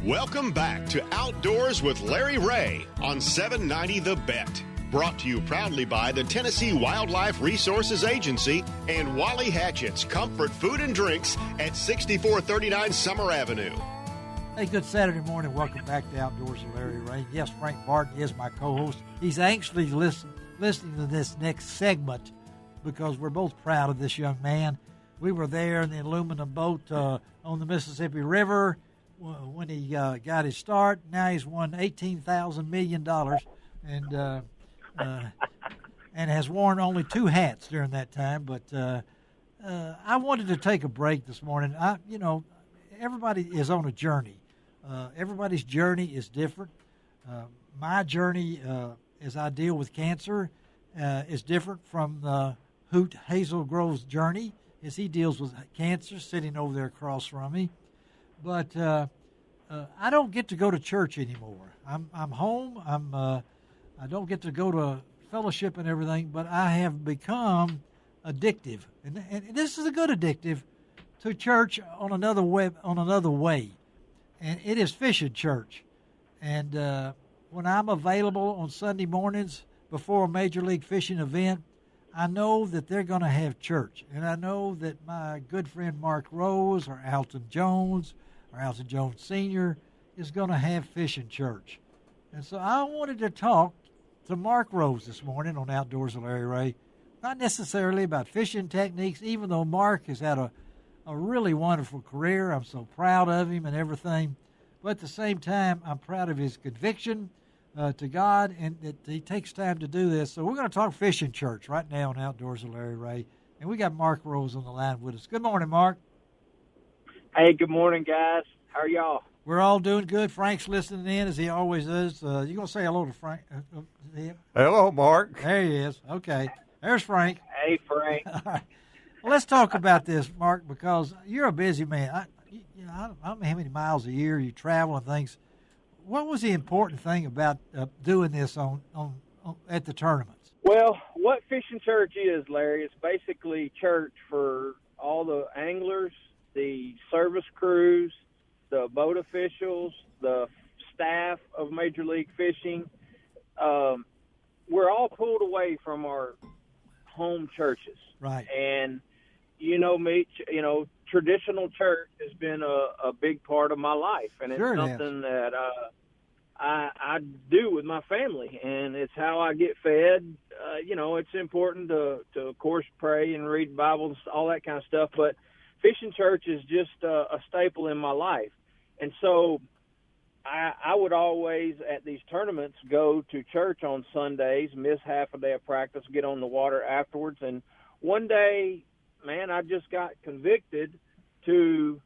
Welcome back to Outdoors with Larry Ray on 790 The Bet. Brought to you proudly by the Tennessee Wildlife Resources Agency and Wally Hatchett's Comfort Food and Drinks at 6439 Summer Avenue. Hey, good Saturday morning. Welcome back to Outdoors with Larry Ray. Yes, Frank Barton is my co-host. He's anxiously listening to this next segment because we're both proud of this young man. We were there in the aluminum boat on the Mississippi River when he got his start. Now he's won $18,000 million and has worn only 2 hats during that time. But I wanted to take a break this morning. Everybody is on a journey. Everybody's journey is different. My journey as I deal with cancer is different from Hoot Hazelgrove's journey as he deals with cancer, sitting over there across from me. But I don't get to go to church anymore. I'm home. I don't get to go to fellowship and everything, but I have become addictive, and this is a good addictive to church on another way, and it is fishing church. And when I'm available on Sunday mornings before a Major League Fishing event, I know that they're going to have church, and I know that my good friend Mark Rose or Alton Jones Sr. is going to have fishing church. And so I wanted to talk to Mark Rose this morning on Outdoors with Larry Ray, not necessarily about fishing techniques, even though Mark has had a really wonderful career. I'm so proud of him and everything. But at the same time, I'm proud of his conviction to God and that he takes time to do this. So we're going to talk fishing church right now on Outdoors with Larry Ray. And we got Mark Rose on the line with us. Good morning, Mark. Hey, good morning, guys. How are y'all? We're all doing good. Frank's listening in, as he always is. You going to say hello to Frank? Hello, Mark. There he is. Okay. There's Frank. Hey, Frank. All right. Well, let's talk about this, Mark, because you're a busy man. I don't know how many miles a year you travel and things. What was the important thing about doing this on at the tournaments? Well, what fishing church is, Larry, it's basically church for all the anglers, the service crews, the boat officials, the staff of Major League Fishing. We're all pulled away from our home churches. Right. And traditional church has been a big part of my life, and it's something that I do with my family, and it's how I get fed. It's important to of course, pray and read Bibles, all that kind of stuff, but fishing church is just a staple in my life. And so I would always, at these tournaments, go to church on Sundays, miss half a day of practice, get on the water afterwards. And one day, man, I just got convicted to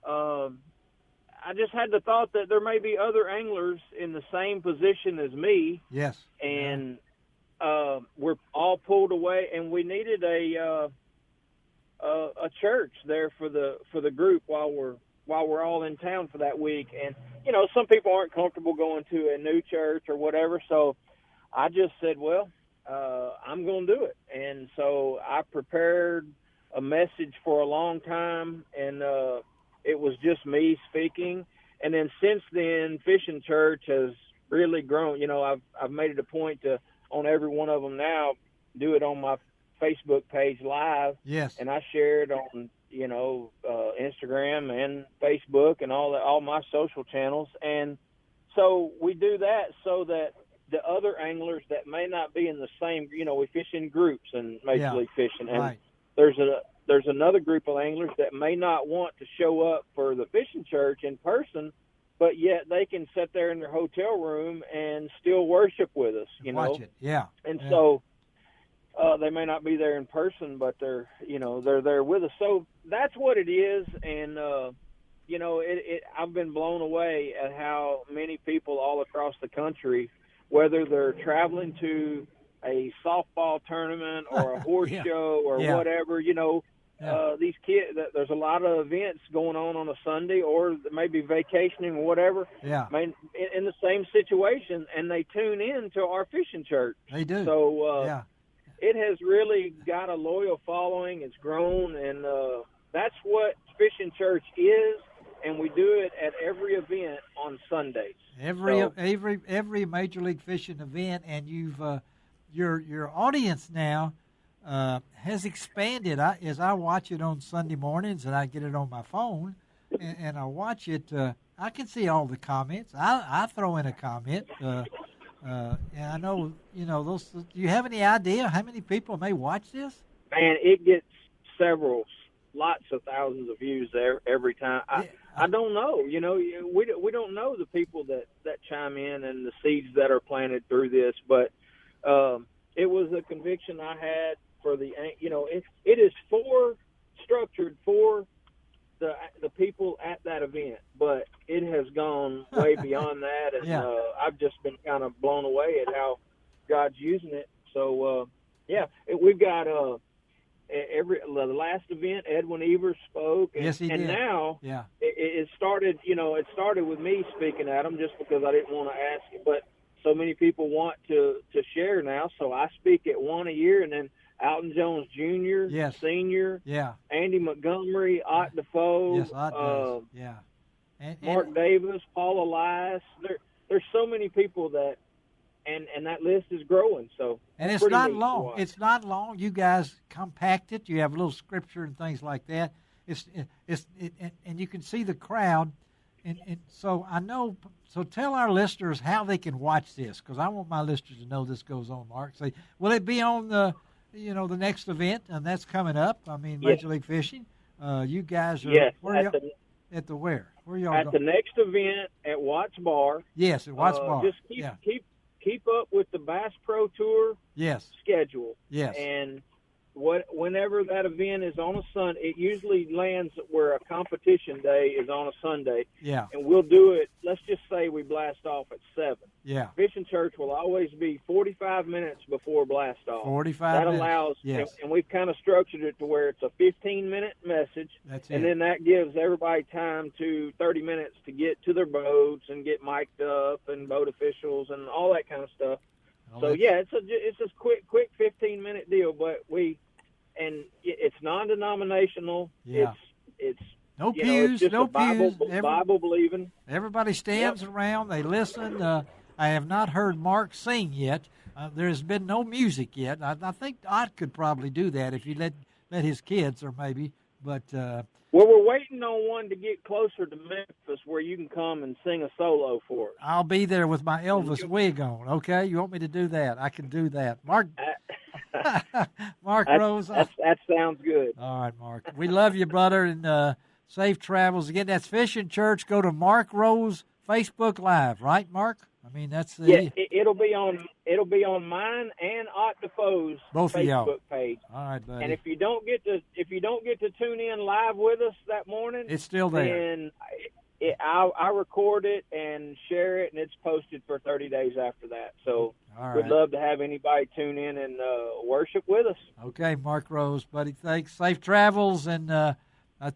I just had the thought that there may be other anglers in the same position as me. Yes. And we're all pulled away, and we needed a church there for the group while we're all in town for that week. And some people aren't comfortable going to a new church or whatever, so I just said, well, I'm going to do it. And so I prepared a message for a long time, and it was just me speaking. And then since then, fishing church has really grown. I've made it a point to, on every one of them now, do it on my Facebook page live. Yes. And I share it on Instagram and Facebook and all my social channels. And so we do that so that the other anglers that may not be in the same, we fish in groups in Major League Fishing. And right. There's another group of anglers that may not want to show up for the fishing church in person, but yet they can sit there in their hotel room and still worship with us, Watch it, yeah. And so they may not be there in person, but they're there with us. So that's what it is. And, I've been blown away at how many people all across the country, whether they're traveling to a softball tournament or a horse show or whatever, these kids, there's a lot of events going on a Sunday, or maybe vacationing or whatever, in the same situation, and they tune in to our fishing church. They do. So it has really got a loyal following. It's grown, and that's what fishing church is, and we do it at every event on Sundays. Every Major League Fishing event, and you've your audience now has expanded. As I watch it on Sunday mornings, and I get it on my phone, and I watch it. I can see all the comments. I throw in a comment, and I know those. Do you have any idea how many people may watch this? Man, it gets lots of thousands of views there every time. I don't know. We don't know the people that chime in and the seeds that are planted through this, but it was a conviction I had for the. It is structured for the people at that event, but it has gone way beyond that, and I've just been kind of blown away at how God's using it. So we've got the last event, Edwin Evers spoke, and, yes, he did. And now it started. It started with me speaking at them just because I didn't want to ask it, but so many people want to share now, so I speak at one a year, and then Alton Jones Jr., Senior, Andy Montgomery, Ott Defoe, Mark Davis, Paul Elias. There's so many people that, and that list is growing. So and it's not long. It's not long. You guys compact it. You have a little scripture and things like that. And you can see the crowd. And so I know. So tell our listeners how they can watch this, because I want my listeners to know this goes on. Mark, say, will it be on the next event, and that's coming up? I mean, Major League Fishing. You guys are at the where? Where y'all at going? The next event at Watts Bar. Yes, at Watts Bar. Just keep up with the Bass Pro Tour schedule. Yes. And whenever that event is on a Sunday, it usually lands where a competition day is on a Sunday. Yeah. And we'll do it, let's just say we blast off at 7. Yeah. Fishing Church will always be 45 minutes before blast off. 45 minutes. That allows, and we've kind of structured it to where it's a 15-minute message. That's and then that gives everybody time to 30 minutes to get to their boats and get mic'd up and boat officials and all that kind of stuff. It's a quick 15-minute deal, but it's non-denominational. Yeah. It's no pews, it's no pews. Bible believing. Everybody stands around. They listen. I have not heard Mark sing yet. There has been no music yet. I think Ott could probably do that if you let his kids, or maybe. But well, we're waiting on one to get closer to Memphis where you can come and sing a solo for us. I'll be there with my Elvis wig on. Okay, you want me to do that? I can do that. Mark. Mark Rose. That sounds good. All right, Mark. We love you, brother, and safe travels. Again, that's Fishing Church. Go to Mark Rose Facebook Live, right, Mark? I mean, that's it'll be on mine and Ott Defoe's Facebook page. All right, buddy. And if you don't get to tune in live with us that morning, it's still there. Then I record it and share it, and it's posted for 30 days after that. So we'd love to have anybody tune in and worship with us. Okay, Mark Rose, buddy. Thanks. Safe travels, and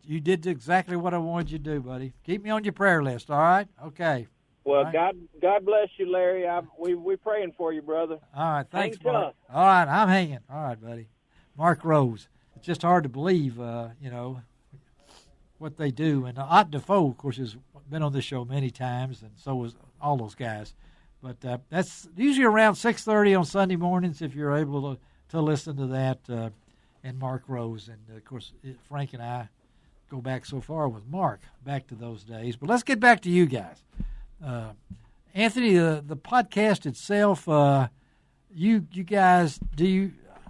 you did exactly what I wanted you to do, buddy. Keep me on your prayer list, all right? Okay. Well, right. God bless you, Larry. We're praying for you, brother. All right, thanks, Mark. All right, I'm hanging. All right, buddy. Mark Rose. It's just hard to believe, what they do. And Ott Defoe, of course, has been on this show many times, and so has all those guys. But that's usually around 6:30 on Sunday mornings if you're able to listen to that. And Mark Rose, and of course Frank and I go back so far with Mark, back to those days. But let's get back to you guys. Anthony, the podcast itself, you guys,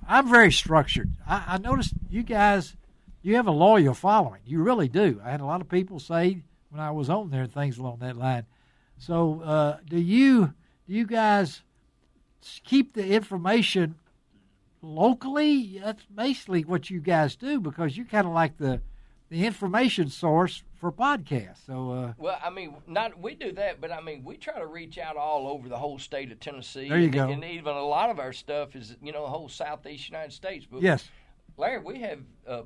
I'm very structured. I noticed you guys, you have a loyal following. You really do. I had a lot of people say when I was on there things along that line. So do you guys keep the information locally? That's basically what you guys do, because you're kind of like the information source for podcasts. So well, I mean, we do that, but I mean, we try to reach out all over the whole state of Tennessee. There you go. And even a lot of our stuff is, the whole southeast United States. But yes. Larry, we have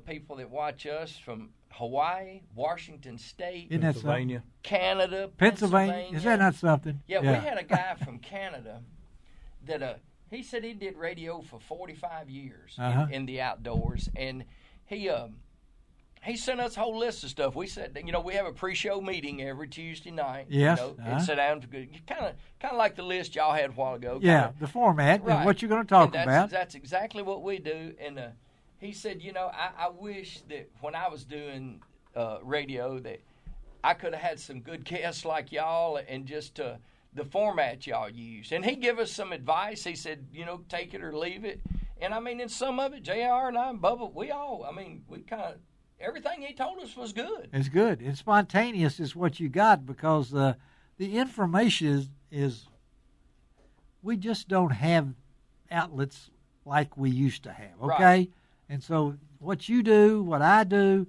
people that watch us from Hawaii, Washington State, Pennsylvania, Canada, Pennsylvania. Is that not something? Yeah, we had a guy from Canada that he said he did radio for 45 years in the outdoors, and he he sent us a whole list of stuff. We said, we have a pre-show meeting every Tuesday night. Yes. And sit down, kind of like the list y'all had a while ago. Yeah, the format right. and what you're going to talk about. That's exactly what we do. And he said, I wish that when I was doing radio that I could have had some good guests like y'all and just the format y'all use. And he gave us some advice. He said, take it or leave it. And, in some of it, JR and I and Bubba, we kind of, everything he told us was good. It's good. And spontaneous is what you got because the information is we just don't have outlets like we used to have, okay? Right. And so what you do, what I do,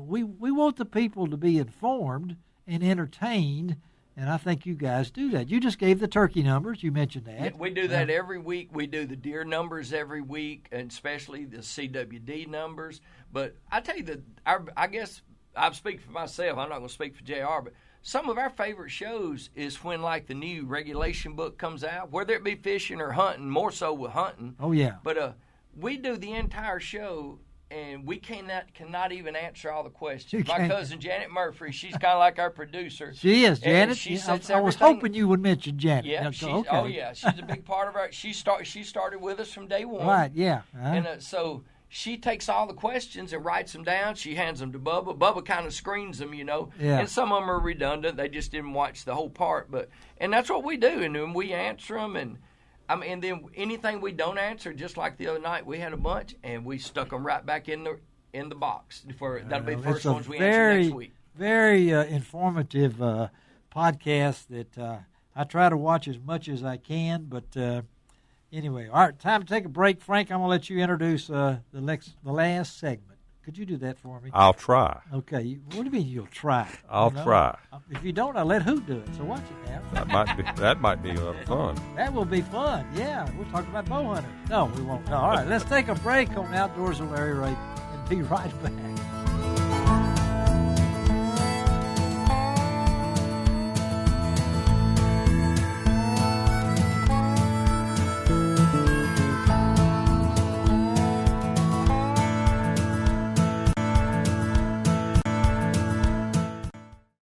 we want the people to be informed and entertained, and I think you guys do that. You just gave the turkey numbers. You mentioned that. Yeah, we do that every week. We do the deer numbers every week, and especially the CWD numbers. But I tell you, I guess I'm speaking for myself. I'm not going to speak for JR, but some of our favorite shows is when, like, the new regulation book comes out, whether it be fishing or hunting, more so with hunting. Oh, yeah. But we do the entire show, and we cannot even answer all the questions. My cousin Janet Murphy, she's kind of like our producer. She is, Janet. I was hoping you would mention Janet. Yeah, she's a big part of our. She started with us from day one. Right, yeah. And so she takes all the questions and writes them down. She hands them to Bubba. Bubba kind of screens them, Yeah. And some of them are redundant. They just didn't watch the whole part. And that's what we do, and then we answer them and then anything we don't answer, just like the other night, we had a bunch, and we stuck them right back in the box. That'll be the first ones we answer next week. Very informative podcast that I try to watch as much as I can. But anyway, all right, time to take a break. Frank, I'm going to let you introduce the last segment. Could you do that for me? I'll try. Okay. What do you mean you'll try? I'll try. If you don't, I'll let Hoot do it. So watch it now. That might be a lot of fun. That will be fun. Yeah, we'll talk about bow hunting. No, we won't. No. All right, let's take a break on Outdoors with Larry Ray and be right back.